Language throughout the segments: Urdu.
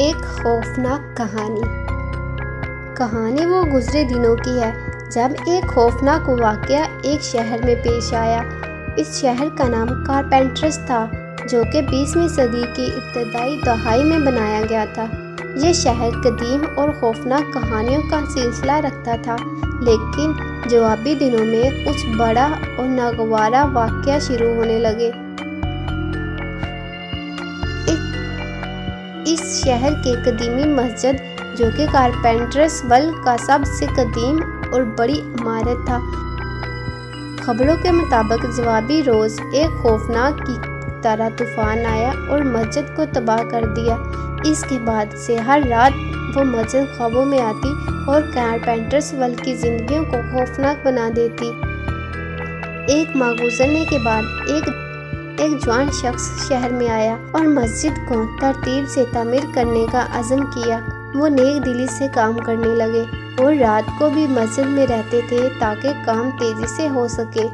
ایک خوفناک کہانی وہ گزرے دنوں کی ہے جب ایک خوفناک واقعہ ایک شہر میں پیش آیا۔ اس شہر کا نام کارپینٹرس تھا، جو کہ 20ویں صدی کی ابتدائی دہائی میں بنایا گیا تھا۔ یہ شہر قدیم اور خوفناک کہانیوں کا سلسلہ رکھتا تھا، لیکن جوابی دنوں میں کچھ بڑا اور ناگوار واقعہ شروع ہونے لگے۔ اس شہر کی قدیمی مسجد، جو کہ کارپینٹرس ول کا سب سے قدیم اور بڑی عمارت تھا، خبروں کے مطابق جوابی روز ایک خوفناک کی طرح طوفان آیا اور مسجد کو تباہ کر دیا۔ اس کے بعد سے ہر رات وہ مسجد خوابوں میں آتی اور کارپینٹرس ول کی زندگیوں کو خوفناک بنا دیتی۔ ایک ماہ گزرنے کے بعد ایک جوان شخص شہر میں آیا اور مسجد کو ترتیب سے تعمیر کرنے کا عزم کیا۔ وہ نیک دلی سے کام کرنے لگے اور رات کو بھی مسجد میں رہتے تھے تاکہ کام تیزی سے ہو سکے۔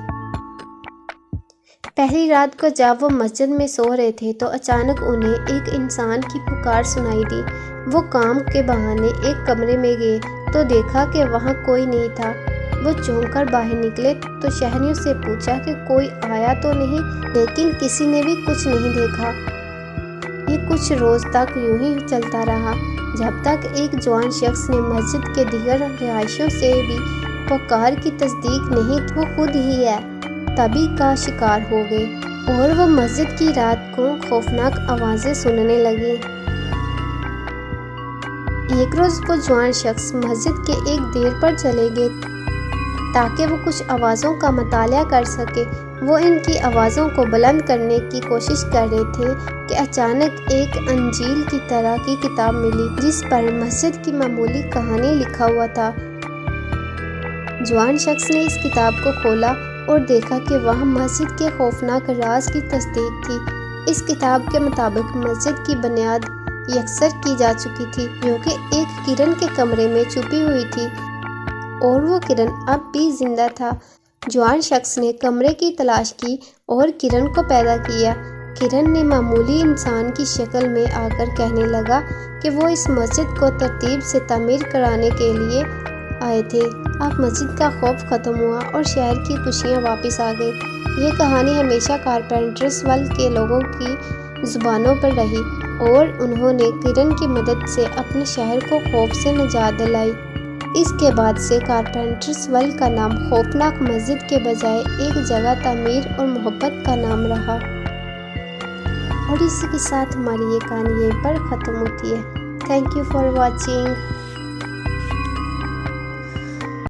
پہلی رات کو جب وہ مسجد میں سو رہے تھے تو اچانک انہیں ایک انسان کی پکار سنائی دی۔ وہ کام کے بہانے ایک کمرے میں گئے تو دیکھا کہ وہاں کوئی نہیں تھا۔ وہ چونک کر باہر نکلے تو شہریوں سے پوچھا کہ کوئی آیا تو نہیں، لیکن کسی نے بھی کچھ نہیں دیکھا۔ یہ کچھ روز تک یوں ہی چلتا رہا، جب تک ایک جوان شخص نے مسجد کے دیگر رہائشیوں سے بھی پکار کی تصدیق نہیں کی وہ خود ہی ہے تباہی کا شکار ہو گئے، اور وہ مسجد کی رات کو خوفناک آوازیں سننے لگے۔ ایک روز وہ جوان شخص مسجد کے ایک دیر پر چلے گئے تاکہ وہ کچھ آوازوں کا مطالعہ کر سکے۔ وہ ان کی آوازوں کو بلند کرنے کی کوشش کر رہے تھے کہ اچانک ایک انجیل کی طرح کی کتاب ملی، جس پر مسجد کی معمولی کہانی لکھا ہوا تھا۔ جوان شخص نے اس کتاب کو کھولا اور دیکھا کہ وہاں مسجد کے خوفناک راز کی تصدیق تھی۔ اس کتاب کے مطابق مسجد کی بنیاد یکسر کی جا چکی تھی، جو کہ ایک کرن کے کمرے میں چھپی ہوئی تھی، اور وہ کرن اب بھی زندہ تھا۔ جوان شخص نے کمرے کی تلاش کی اور کرن کو پیدا کیا۔ کرن نے معمولی انسان کی شکل میں آ کر کہنے لگا کہ وہ اس مسجد کو ترتیب سے تعمیر کرانے کے لیے آئے تھے۔ اب مسجد کا خوف ختم ہوا اور شہر کی خوشیاں واپس آ گئی۔ یہ کہانی ہمیشہ کارپینٹرس ول کے لوگوں کی زبانوں پر رہی، اور انہوں نے کرن کی مدد سے اپنے شہر کو خوف سے نجات دلائی۔ اس کے بعد سے کارپینٹرس ول کا نام خوفناک مسجد کے بجائے ایک جگہ تعمیر اور محبت کا نام رہا۔ اور اسی کے ساتھ ہماری یہ کہانی یہیں پر ختم ہوتی ہے۔ Thank you for watching.